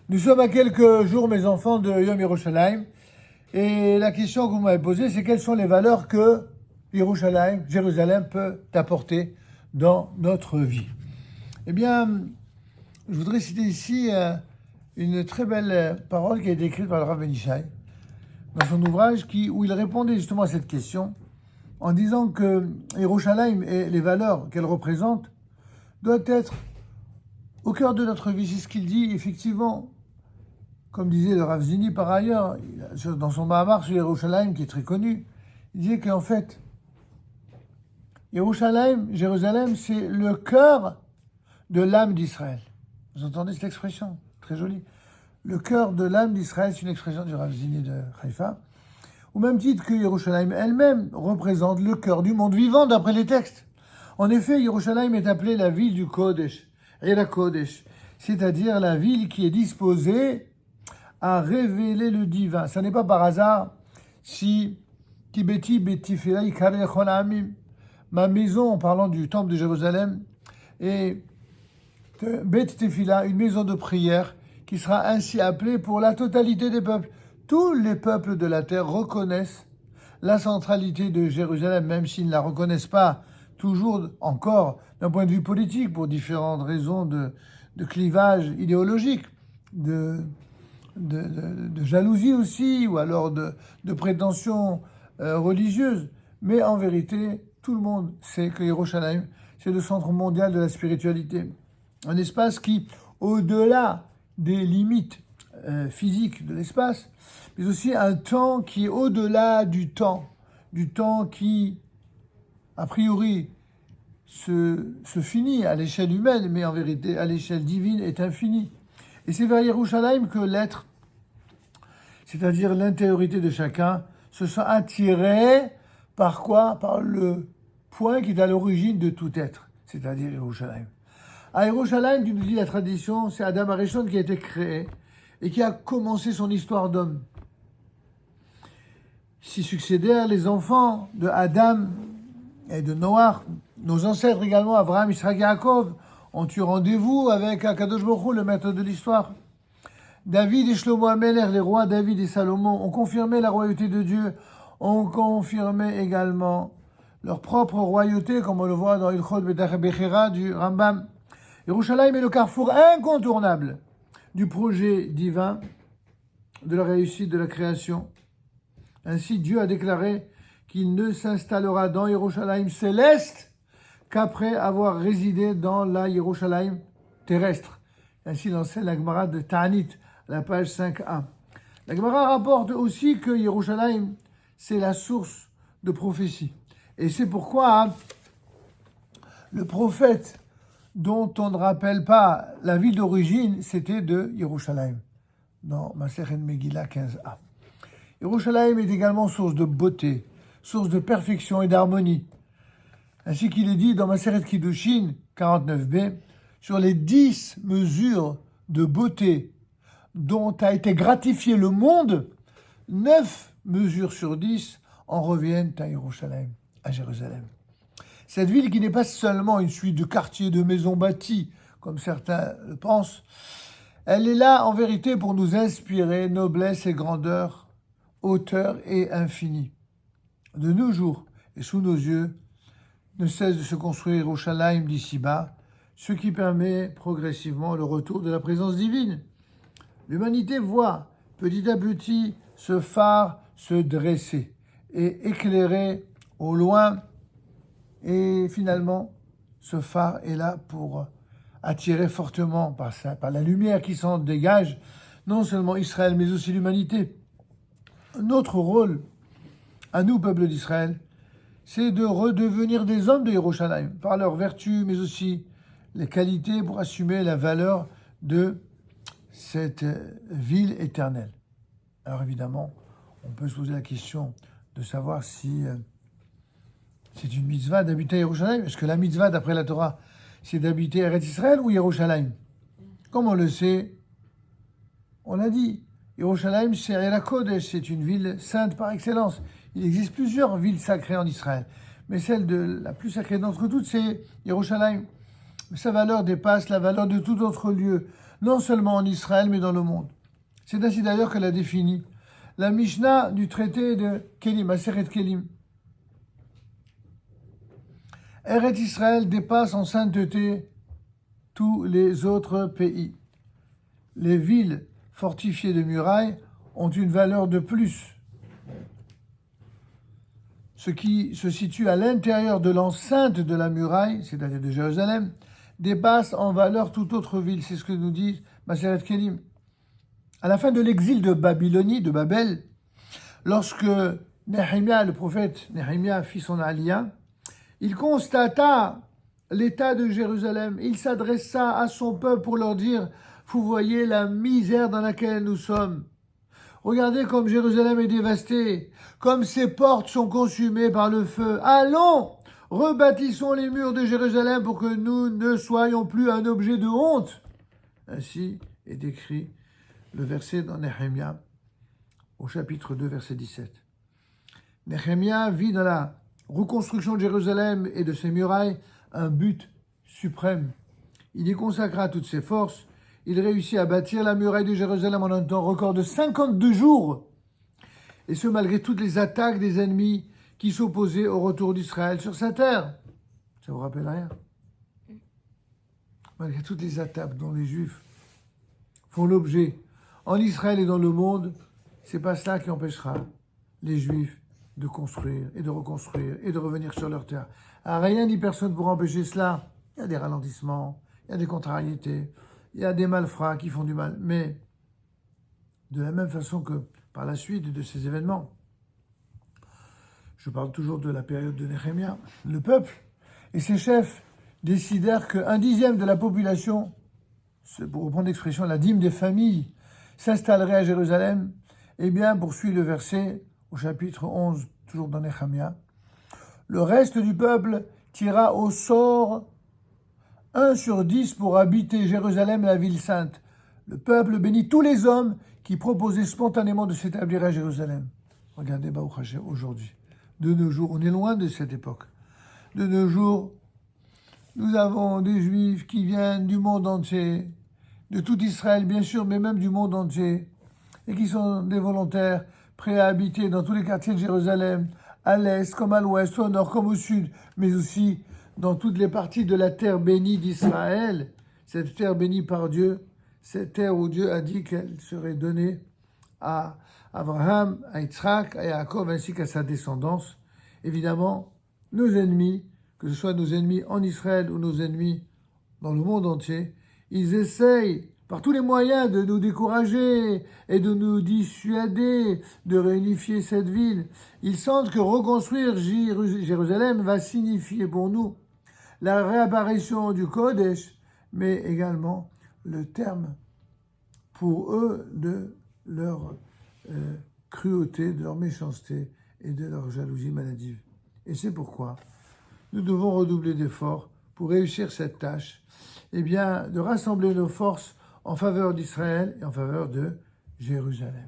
Nous sommes à quelques jours, mes enfants, de Yom Yerushalayim. Et la question que vous m'avez posée, c'est quelles sont les valeurs que Yerushalayim, Jérusalem, peut apporter dans notre vie. Eh bien, je voudrais citer ici une très belle parole qui a été écrite par le Rav Ben Ishai dans son ouvrage où il répondait justement à cette question en disant que Yerushalayim et les valeurs qu'elle représente doivent être au cœur de notre vie. C'est ce qu'il dit, effectivement. Comme disait le Rav Zini par ailleurs, dans son Mahamar sur Yerushalayim, qui est très connu, il disait qu'en fait, Yerushalayim, Jérusalem, c'est le cœur de l'âme d'Israël. Vous entendez cette expression? Très jolie. Le cœur de l'âme d'Israël, c'est une expression du Rav Zini de Haïfa. Au même titre que Yerushalayim elle-même représente le cœur du monde vivant d'après les textes. En effet, Yerushalayim est appelée la ville du Kodesh, Ira Kodesh, c'est-à-dire la ville qui est disposée à révéler le divin. Ce n'est pas par hasard si Kibeti Betifila Ikare Chol Amim, ma maison, en parlant du temple de Jérusalem, est Bet Tefila, une maison de prière qui sera ainsi appelée pour la totalité des peuples. Tous les peuples de la terre reconnaissent la centralité de Jérusalem, même s'ils ne la reconnaissent pas toujours encore d'un point de vue politique, pour différentes raisons de clivage idéologique, de jalousie aussi, ou alors de prétention religieuse. Mais en vérité, tout le monde sait que Yerushalayim, c'est le centre mondial de la spiritualité. Un espace qui, au-delà des limites physiques de l'espace, mais aussi un temps qui est au-delà du temps qui, a priori, se finit à l'échelle humaine, mais en vérité, à l'échelle divine, est infini. Et c'est vers Yerushalayim que l'être, c'est-à-dire l'intériorité de chacun, se sent attiré par quoi? Par le point qui est à l'origine de tout être, c'est-à-dire Yerushalayim. À Yerushalayim, tu nous dis la tradition, c'est Adam Arishon qui a été créé et qui a commencé son histoire d'homme. S'y succédèrent les enfants de Adam et de Noach, nos ancêtres également, Abraham, Israël et Yaakov, ont eu rendez-vous avec Akadosh Baruch Hu, le maître de l'histoire. David et Shlomo Amelech, les rois David et Salomon, ont confirmé la royauté de Dieu, ont confirmé également leur propre royauté, comme on le voit dans Ilchot Bechira du Rambam. Yerushalayim est le carrefour incontournable du projet divin, de la réussite de la création. Ainsi, Dieu a déclaré qu'il ne s'installera dans Yerushalayim céleste qu'après avoir résidé dans la Yerushalayim terrestre. Ainsi l'enseigne la Gemara de Ta'anit, la page 5a. La Gemara rapporte aussi que Yerushalayim, c'est la source de prophétie. Et c'est pourquoi le prophète dont on ne rappelle pas la ville d'origine, c'était de Yerushalayim, dans Masechet Megillah 15a. Yerushalayim est également source de beauté, source de perfection et d'harmonie. Ainsi qu'il est dit dans Masechet Kiddushin 49b, sur les 10 mesures de beauté dont a été gratifié le monde, 9 mesures sur 10 en reviennent à Yerushalayim, à Jérusalem. Cette ville qui n'est pas seulement une suite de quartiers, de maisons bâties, comme certains le pensent, elle est là en vérité pour nous inspirer noblesse et grandeur, hauteur et infini. De nos jours et sous nos yeux, ne cesse de se construire Yerushalayim d'ici-bas, ce qui permet progressivement le retour de la présence divine. L'humanité voit petit à petit ce phare se dresser et éclairer au loin. Et finalement, ce phare est là pour attirer fortement par la lumière qui s'en dégage, non seulement Israël, mais aussi l'humanité. Notre rôle, à nous, peuple d'Israël, c'est de redevenir des hommes de Yerushalayim, par leurs vertus, mais aussi les qualités pour assumer la valeur de cette ville éternelle. Alors évidemment, on peut se poser la question de savoir si c'est une mitzvah d'habiter Yerushalayim. Est-ce que la mitzvah, d'après la Torah, c'est d'habiter Eretz Israël ou Yerushalayim? Comme on le sait, on l'a dit, Yerushalayim, c'est Ira Kodesh, c'est une ville sainte par excellence. Il existe plusieurs villes sacrées en Israël, mais celle la plus sacrée d'entre toutes, c'est Yerushalayim. Sa valeur dépasse la valeur de tout autre lieu non seulement en Israël, mais dans le monde. C'est ainsi d'ailleurs qu'elle a défini la Mishnah du traité de Kelim, Maseret Kelim. Eretz Israël dépasse en sainteté tous les autres pays. Les villes fortifiées de murailles ont une valeur de plus. Ce qui se situe à l'intérieur de l'enceinte de la muraille, c'est-à-dire de Jérusalem, dépasse en valeur toute autre ville. C'est ce que nous dit Maseret Kelim. À la fin de l'exil de Babylonie, de Babel, lorsque Nehemia, le prophète Nehemia, fit son aliyah, il constata l'état de Jérusalem. Il s'adressa à son peuple pour leur dire « Vous voyez la misère dans laquelle nous sommes. Regardez comme Jérusalem est dévastée, comme ses portes sont consumées par le feu. Allons, rebâtissons les murs de Jérusalem pour que nous ne soyons plus un objet de honte. » Ainsi est décrit le verset dans Nehemia, au chapitre 2, verset 17. Nehemia vit dans la reconstruction de Jérusalem et de ses murailles un but suprême. Il y consacra toutes ses forces. Il réussit à bâtir la muraille de Jérusalem en un temps record de 52 jours. Et ce, malgré toutes les attaques des ennemis qui s'opposaient au retour d'Israël sur sa terre. Ça vous rappelle rien? Malgré toutes les attaques dont les Juifs font l'objet en Israël et dans le monde, c'est pas cela qui empêchera les Juifs de construire et de reconstruire et de revenir sur leur terre. Rien ni personne pour empêcher cela. Il y a des ralentissements, il y a des contrariétés, il y a des malfrats qui font du mal. Mais de la même façon que par la suite de ces événements, je parle toujours de la période de Nehemia, le peuple et ses chefs décidèrent qu'un dixième de la population, pour reprendre l'expression, la dîme des familles, s'installerait à Jérusalem. Eh bien, poursuit le verset au chapitre 11, toujours dans Nehemia. Le reste du peuple tira au sort 1 sur 10 pour habiter Jérusalem, la ville sainte. Le peuple bénit tous les hommes qui proposaient spontanément de s'établir à Jérusalem. Regardez, Baruch Hashem, aujourd'hui. De nos jours, on est loin de cette époque. De nos jours, nous avons des Juifs qui viennent du monde entier, de tout Israël bien sûr, mais même du monde entier, et qui sont des volontaires prêts à habiter dans tous les quartiers de Jérusalem, à l'est comme à l'ouest, au nord comme au sud, mais aussi dans toutes les parties de la terre bénie d'Israël, cette terre bénie par Dieu, cette terre où Dieu a dit qu'elle serait donnée à Abraham, à Yitzhak, à Yaakov, ainsi qu'à sa descendance. Évidemment, nos ennemis, que ce soit nos ennemis en Israël ou nos ennemis dans le monde entier, ils essayent par tous les moyens de nous décourager et de nous dissuader de réunifier cette ville. Ils sentent que reconstruire Jérusalem va signifier pour nous la réapparition du Kodesh, mais également le terme pour eux de leur cruauté, de leur méchanceté et de leur jalousie maladive. Et c'est pourquoi nous devons redoubler d'efforts pour réussir cette tâche, eh bien, de rassembler nos forces en faveur d'Israël et en faveur de Jérusalem.